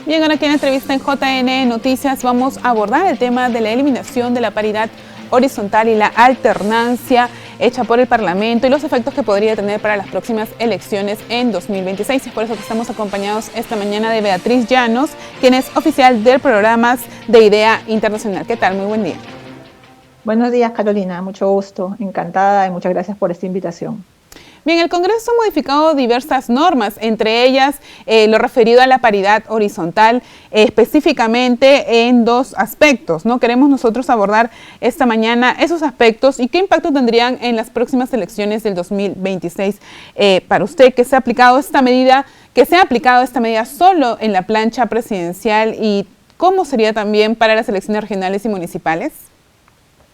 Bien, ahora aquí en la entrevista en JN Noticias vamos a abordar el tema de la eliminación de la paridad horizontal y la alternancia hecha por el Parlamento y los efectos que podría tener para las próximas elecciones en 2026. Es por eso que estamos acompañados esta mañana de Beatriz Llanos, quien es oficial del Programas de IDEA Internacional. ¿Qué tal? Muy buen día. Buenos días, Carolina. Mucho gusto. Encantada y muchas gracias por esta invitación. Bien, el Congreso ha modificado diversas normas, entre ellas lo referido a la paridad horizontal, específicamente en dos aspectos, ¿no? Queremos nosotros abordar esta mañana esos aspectos y qué impacto tendrían en las próximas elecciones del 2026. Para usted, que se ha aplicado esta medida solo en la plancha presidencial y cómo sería también para las elecciones regionales y municipales.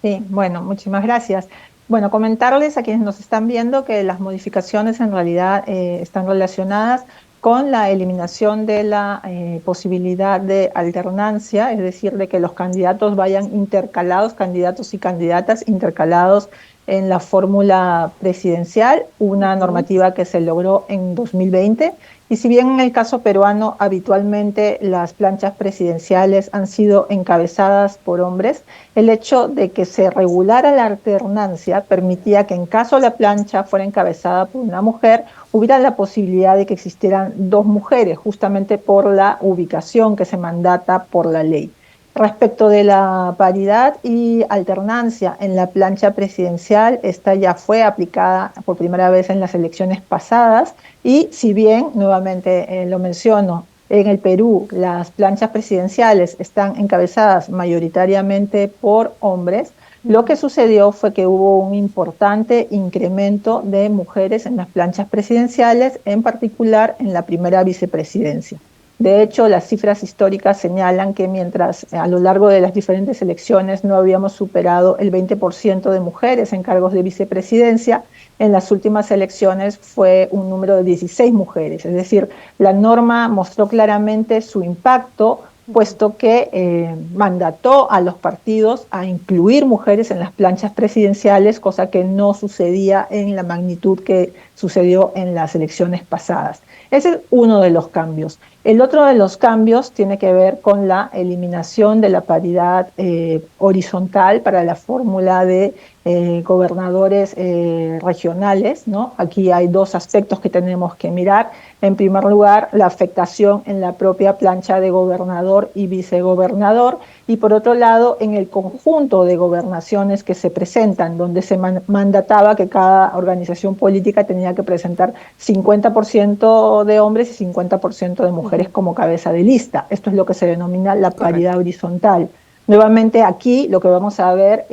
Sí, bueno, muchísimas gracias. Bueno, comentarles a quienes nos están viendo que las modificaciones en realidad están relacionadas con la eliminación de la posibilidad de alternancia, es decir, de que los candidatos vayan intercalados, candidatos y candidatas intercalados en la fórmula presidencial, una normativa que se logró en 2020. Y si bien en el caso peruano habitualmente las planchas presidenciales han sido encabezadas por hombres, el hecho de que se regulara la alternancia permitía que en caso la plancha fuera encabezada por una mujer, hubiera la posibilidad de que existieran dos mujeres, justamente por la ubicación que se mandata por la ley. Respecto de la paridad y alternancia en la plancha presidencial, esta ya fue aplicada por primera vez en las elecciones pasadas y si bien, nuevamente lo menciono, en el Perú las planchas presidenciales están encabezadas mayoritariamente por hombres, lo que sucedió fue que hubo un importante incremento de mujeres en las planchas presidenciales, en particular en la primera vicepresidencia. De hecho, las cifras históricas señalan que mientras a lo largo de las diferentes elecciones no habíamos superado el 20% de mujeres en cargos de vicepresidencia, en las últimas elecciones fue un número de 16 mujeres. Es decir, la norma mostró claramente su impacto, puesto que mandató a los partidos a incluir mujeres en las planchas presidenciales, cosa que no sucedía en la magnitud que sucedió en las elecciones pasadas. Ese es uno de los cambios. El otro de los cambios tiene que ver con la eliminación de la paridad horizontal para la fórmula de gobernadores regionales, ¿no? Aquí hay dos aspectos que tenemos que mirar. En primer lugar, la afectación en la propia plancha de gobernador y vicegobernador, y por otro lado, en el conjunto de gobernaciones que se presentan, donde se mandataba que cada organización política tenía que presentar 50% de hombres y 50% de mujeres como cabeza de lista. Esto es lo que se denomina la paridad horizontal. Nuevamente aquí lo que vamos a ver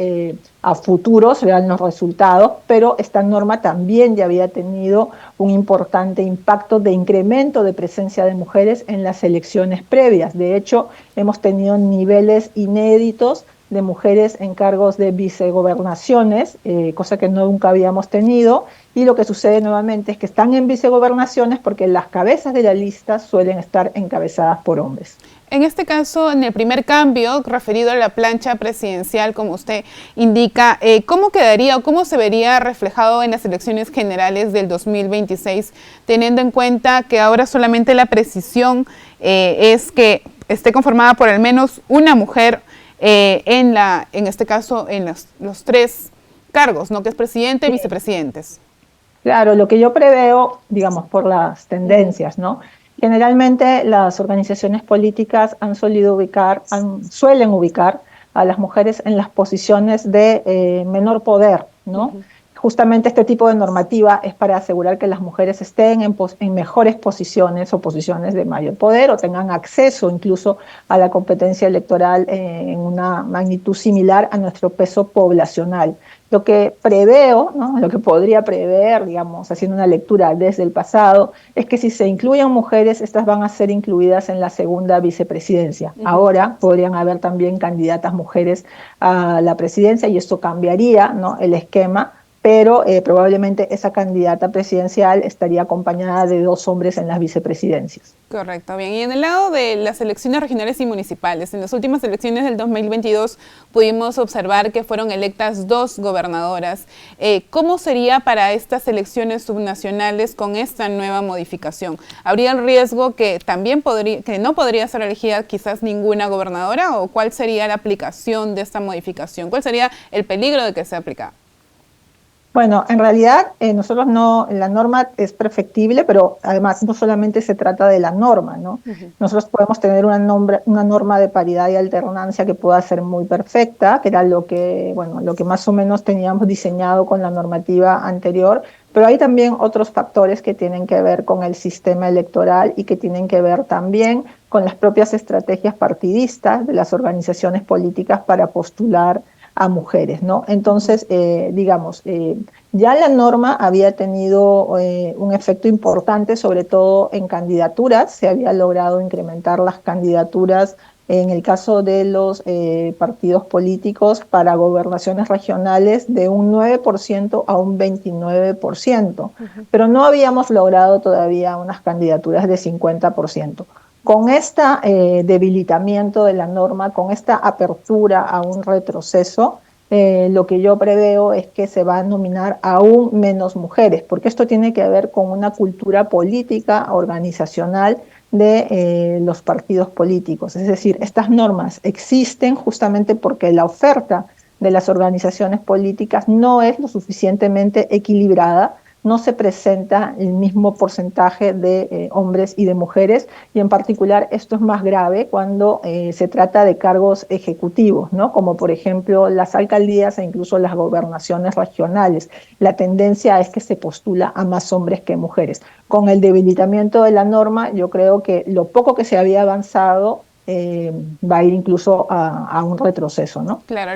a futuro serán los resultados, pero esta norma también ya había tenido un importante impacto de incremento de presencia de mujeres en las elecciones previas. De hecho, hemos tenido niveles inéditos de mujeres en cargos de vicegobernaciones, cosa que nunca habíamos tenido, y lo que sucede nuevamente es que están en vicegobernaciones porque las cabezas de la lista suelen estar encabezadas por hombres. En este caso, en el primer cambio, referido a la plancha presidencial, como usted indica, ¿cómo quedaría o cómo se vería reflejado en las elecciones generales del 2026, teniendo en cuenta que ahora solamente la precisión es que esté conformada por al menos una mujer en este caso, en los tres cargos, ¿no? Que es presidente y vicepresidentes? Claro, lo que yo preveo, digamos, por las tendencias, ¿no? Generalmente las organizaciones políticas suelen ubicar a las mujeres en las posiciones de menor poder, ¿no? Justamente este tipo de normativa es para asegurar que las mujeres estén en mejores posiciones o posiciones de mayor poder o tengan acceso incluso a la competencia electoral en una magnitud similar a nuestro peso poblacional. Lo que preveo, ¿no? Lo que podría prever, digamos, haciendo una lectura desde el pasado, es que si se incluyen mujeres, estas van a ser incluidas en la segunda vicepresidencia. Ahora podrían haber también candidatas mujeres a la presidencia y esto cambiaría, ¿no? El esquema, pero probablemente esa candidata presidencial estaría acompañada de 2 hombres en las vicepresidencias. Correcto, bien. Y en el lado de las elecciones regionales y municipales, en las últimas elecciones del 2022 pudimos observar que fueron electas 2 gobernadoras. ¿Cómo sería para estas elecciones subnacionales con esta nueva modificación? ¿Habría el riesgo que también no podría ser elegida quizás ninguna gobernadora, o cuál sería la aplicación de esta modificación? ¿Cuál sería el peligro de que sea aplicada? Bueno, en realidad nosotros no, la norma es perfectible, pero además no solamente se trata de la norma, ¿no? Nosotros podemos tener una norma de paridad y alternancia que pueda ser muy perfecta, que era lo que, bueno, lo que más o menos teníamos diseñado con la normativa anterior, pero hay también otros factores que tienen que ver con el sistema electoral y que tienen que ver también con las propias estrategias partidistas de las organizaciones políticas para postular a mujeres, ¿no? Entonces, digamos, ya la norma había tenido un efecto importante, sobre todo en candidaturas. Se había logrado incrementar las candidaturas en el caso de los partidos políticos para gobernaciones regionales de un 9% a un 29%, pero no habíamos logrado todavía unas candidaturas de 50%. Con este debilitamiento de la norma, con esta apertura a un retroceso, lo que yo preveo es que se va a nominar aún menos mujeres, porque esto tiene que ver con una cultura política, organizacional de los partidos políticos. Es decir, estas normas existen justamente porque la oferta de las organizaciones políticas no es lo suficientemente equilibrada, no se presenta el mismo porcentaje de hombres y de mujeres, y en particular esto es más grave cuando se trata de cargos ejecutivos, ¿no? Como por ejemplo las alcaldías e incluso las gobernaciones regionales. La tendencia es que se postula a más hombres que mujeres. Con el debilitamiento de la norma, yo creo que lo poco que se había avanzado va a ir incluso a un retroceso, ¿no? Claro,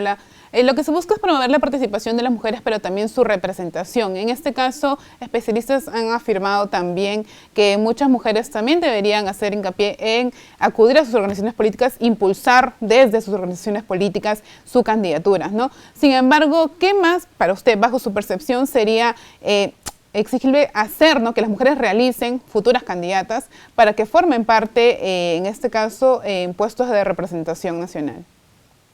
lo que se busca es promover la participación de las mujeres, pero también su representación. En este caso, especialistas han afirmado también que muchas mujeres también deberían hacer hincapié en acudir a sus organizaciones políticas, impulsar desde sus organizaciones políticas su candidatura, ¿no? Sin embargo, ¿qué más para usted, bajo su percepción, sería exigible hacer, ¿no?, que las mujeres realicen futuras candidatas para que formen parte, en este caso, en puestos de representación nacional?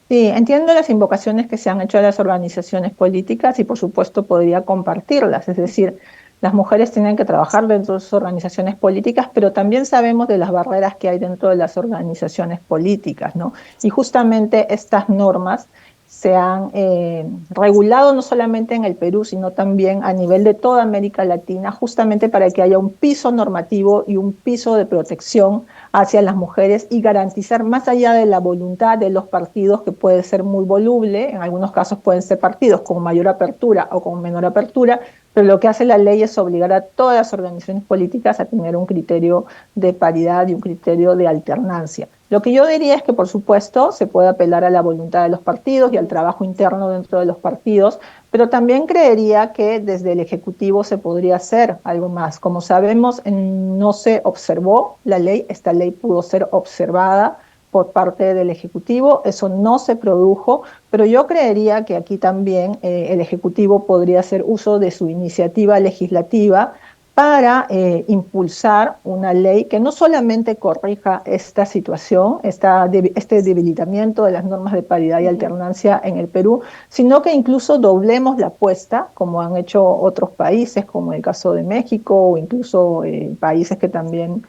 Sí, entiendo las invocaciones que se han hecho a las organizaciones políticas y por supuesto podría compartirlas. Es decir, las mujeres tienen que trabajar dentro de sus organizaciones políticas, pero también sabemos de las barreras que hay dentro de las organizaciones políticas, ¿no? Y justamente estas normas se han regulado no solamente en el Perú, sino también a nivel de toda América Latina, justamente para que haya un piso normativo y un piso de protección hacia las mujeres y garantizar, más allá de la voluntad de los partidos, que puede ser muy voluble, en algunos casos pueden ser partidos con mayor apertura o con menor apertura, pero lo que hace la ley es obligar a todas las organizaciones políticas a tener un criterio de paridad y un criterio de alternancia. Lo que yo diría es que, por supuesto, se puede apelar a la voluntad de los partidos y al trabajo interno dentro de los partidos, pero también creería que desde el Ejecutivo se podría hacer algo más. Como sabemos, no se observó la ley, esta ley pudo ser observada por parte del Ejecutivo, eso no se produjo, pero yo creería que aquí también el Ejecutivo podría hacer uso de su iniciativa legislativa para impulsar una ley que no solamente corrija esta situación, este debilitamiento de las normas de paridad y alternancia en el Perú, sino que incluso doblemos la apuesta, como han hecho otros países, como el caso de México, o incluso países que también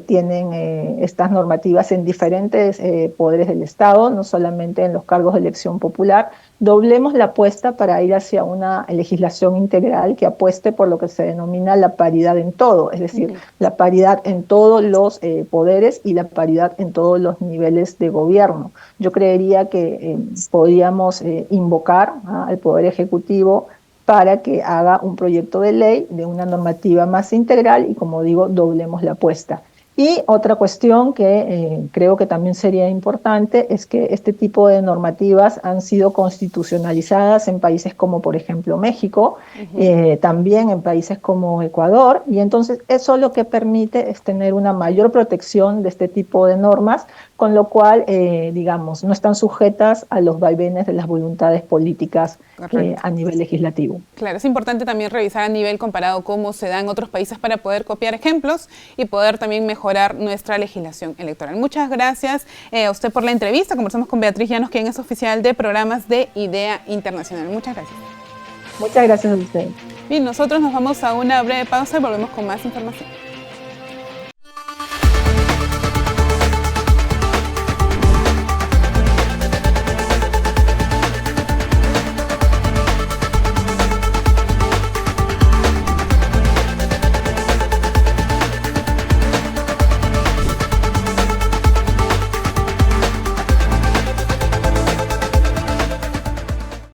tienen estas normativas en diferentes poderes del Estado, no solamente en los cargos de elección popular. Doblemos la apuesta para ir hacia una legislación integral que apueste por lo que se denomina la paridad en todo, es decir, la paridad en todos los poderes y la paridad en todos los niveles de gobierno. Yo creería que podríamos invocar al Poder Ejecutivo para que haga un proyecto de ley de una normativa más integral y, como digo, doblemos la apuesta. Y otra cuestión que creo que también sería importante es que este tipo de normativas han sido constitucionalizadas en países como, por ejemplo, México, también en países como Ecuador, y entonces eso lo que permite es tener una mayor protección de este tipo de normas, con lo cual, digamos, no están sujetas a los vaivenes de las voluntades políticas a nivel legislativo. Claro, es importante también revisar a nivel comparado cómo se da en otros países para poder copiar ejemplos y poder también mejorar nuestra legislación electoral. Muchas gracias a usted por la entrevista. Conversamos con Beatriz Llanos, quien es oficial de programas de IDEA Internacional. Muchas gracias. Muchas gracias a usted. Bien, nosotros nos vamos a una breve pausa y volvemos con más información.